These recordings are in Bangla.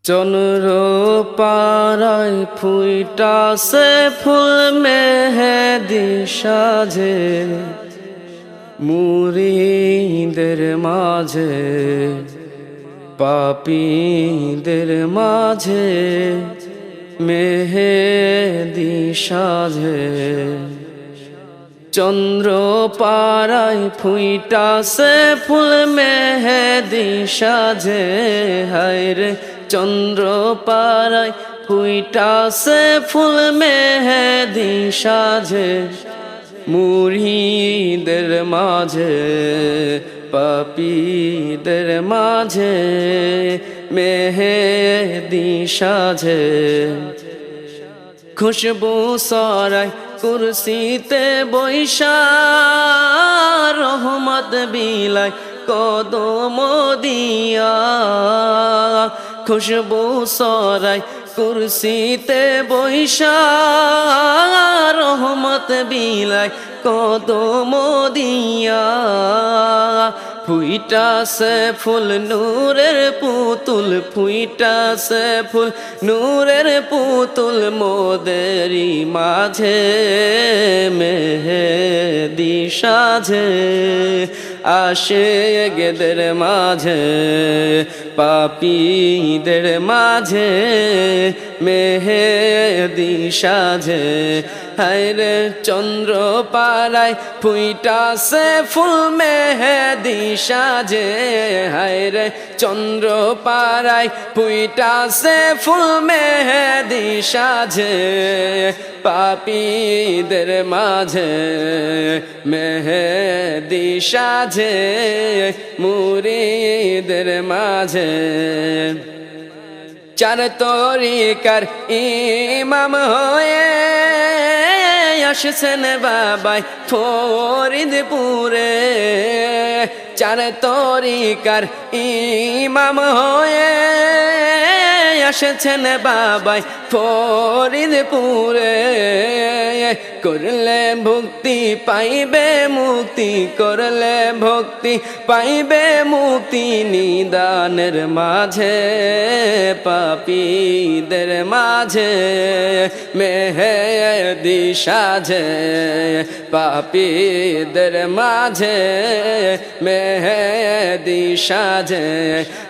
চন্দ্র পাড়ায় ফুইটাছে ফুল মেহেদি সাজে মুরিদের মাঝে পাপীদের মাঝে মেহেদি সাজে চন্দ্র পাড়ায় ফুইটাছে ফুল মেহেদি সাজে হায়রে চন্দ্র পাড়ায় ফুইটাছে ফুল মেহেদি সাজে মুরিদের মাঝে পাপীদের মাঝে মেহেদি সাজে খুশবু সরাই কুরসিতে বৈশা রহমত বিলাই কদম দিয়া খুশবু সরাই কুরসিতে বৈশা রহমত বিলাই কদম দিয়া ফুইটাছে ফুল নূরের পুতুল ফুইটাছে ফুল নূরের পুতুল মোদেরি মাঝে মেহেদি সাজে আসে গেদের মাঝে পাপীদের মাঝে মেহেদি সাজে হায়রে চন্দ্র পাড়ায় ফুইটাছে ফুল মেহেদি সাজে হায়রে চন্দ্র পাড়ায় ফুইটাছে ফুল মেহেদি সাজে পাপীদের মাঝে মেহেদি সাজে মুরিদের মাঝে চার তরিকার ইমাম হয়ে আসছেন বাবাই ফরিদপুরে চার তরিকার ইমাম হয়ে আসছেন বাবাই ফরিদপুরে করলে ভক্তি পাইবে মুক্তি করলে ভক্তি পাইবে মুক্তি নিদানের মাঝে পাপীদের মাঝে মেহেদি সাজে পাপীদের মাঝে মেহেদি সাজে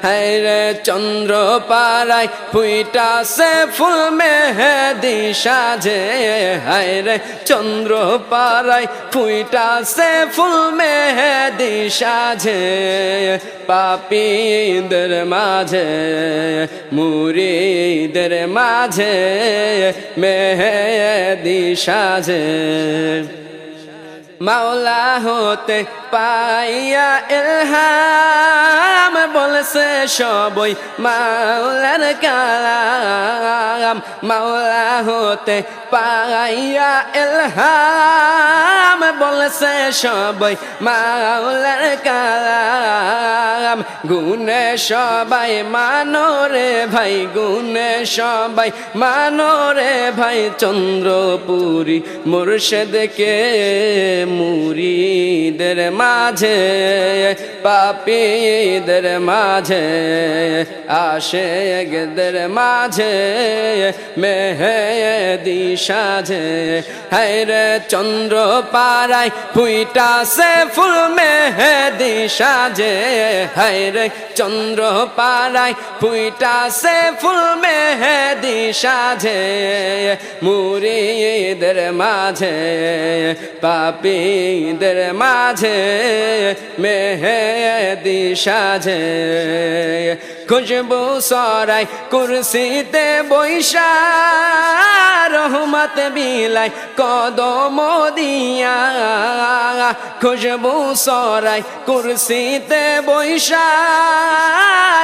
হায়রে চন্দ্র পাড়ায় ফুইটাছে ফুল মেহেদি সাজে হায়রে চন্দ্র পাড়ায় ফুইটাছে ফুল মেহেদি সাজে পাপীদের মাঝে মুরিদের মাঝে মেহেদি সাজে মাওলা হতে পাইয়া ইলহাম বলছে সবই মাওলার কালাম মাওলা হতে পাইয়া ইলহাম বলছে সবই মাওলার কালাম গুনে সবাই মানরে ভাই গুনে সবাই মানরে ভাই চন্দ্রপুরী মুর্শিদকে মুরিদের মাঝে পাপীদের মাঝে আশিকদের মাঝে মেহেদি সাজে হায়রে চন্দ্র পাড়ায় ফুইটাছে ফুল মেহেদি সাজে হায়রে চন্দ্র পাড়ায় ফুইটাছে ফুল মেহেদি সাজে মুরিদের মাঝে পাপীদের মাঝে মেহেদি সাজে খুশবু সরাই কুরসিতে বৈশা রহমত বিলাই কদম দিয়া খুশবু সরাই কুরসিতে বৈশা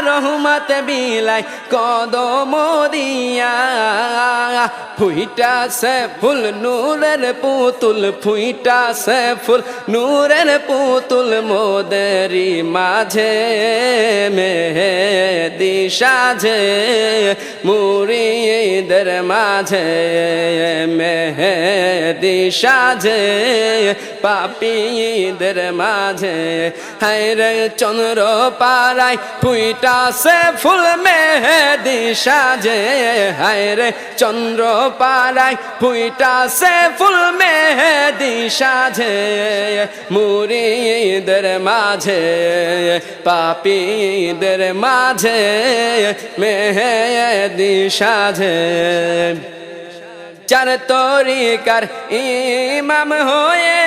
রহমত বিলাই কদম দিয়া ফুইটাছে ফুল নূরের পুতুল ফুইটাছে ফুল নূরের পুতুল মোদেরি মাঝে মেহে মেহেদি সাজে মুরিদের মাঝে মেহেদি সাজে পাপীদের মাঝে হায়রে চন্দ্র পাড়ায় ফুইটাছে ফুল মেহেদি সাজে হায়রে চন্দ্র পাড়ায় ফুইটাছে ফুল মেহেদি সাজে মুরিদের মাঝে পাপীদের মাঝে মেহেদি সাজে চার তরিকার ইমাম হয়ে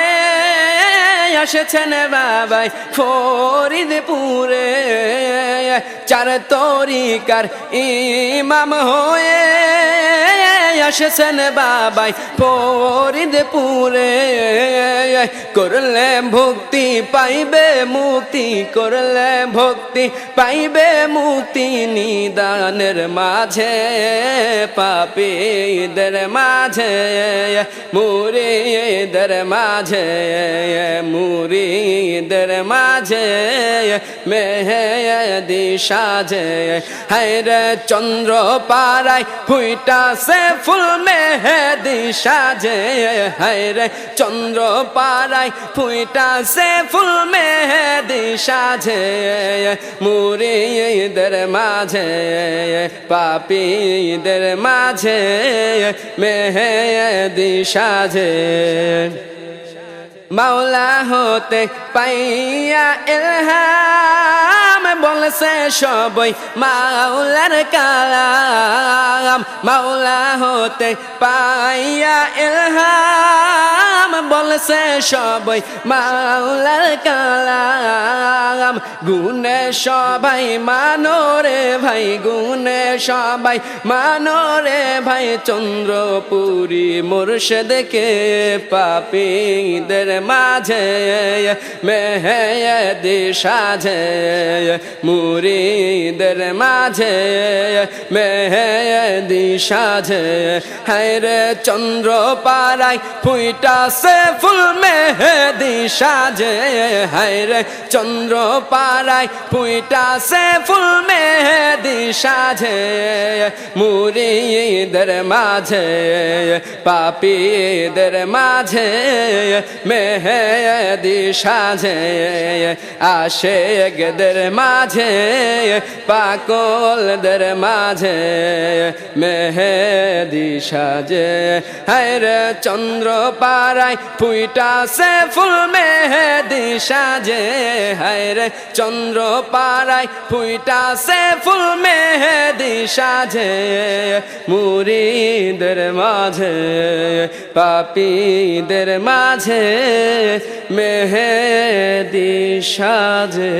আসেছেন বাবাই ফরিদপুরে চার তরিকার ইমাম হয়ে আসেছেন বাবাই ফরিদপুরে করলে ভক্তি পাইবে মুক্তি করলে ভক্তি পাইবে মুক্তি নিদানের মাঝে পাপীদের মাঝে মুরিদের মাঝে মুরিদের মাঝে মেহেদি সাজে হায়রে চন্দ্র পাড়ায় ফুইটাছে ফুল মেহেদি সাজে হায়রে চন্দ্র পাড়ায় ফুইটাছে ফুল মেহেদি সাজে মুরিদের মাঝে পাপীদের মাঝে মেহেদি সাজে মাওলা হতে পাইয়া ইলহাম বলছে সবই মাওলার কালাম মাওলা হতে পাইয়া ইলহাম বলছে সবই মাওলার কালাম গুনে সবাই মানোরে ভাই গুনে সবাই মানোরে ভাই চন্দ্রপুরী মুর্শিদকে পাপীদের মাঝে মেহেদি সাজে মুরিদের মাঝে মেহেদি সাজে হায়রে চন্দ্র পাড়ায় ফুইটাছে ফুল মেহেদি সাজে হায়রে চন্দ্র পাড়ায় ফুইটাছে ফুল মেহেদি সাজে মুরিদের মাঝে পাপীদের মাঝে মেহেদি সাজে আশেকদের মাঝে পাগলদের মাঝে মেহেদি সাজে হায়রে চন্দ্র পাড়ায় ফুইটাছে ফুল মেহেদি সাজে হায়রে চন্দ্র পাড়ায় ফুইটাছে ফুল মেহেদি সাজে মুরিদের মাঝে পাপীদের মাঝে মেহেদি সাজে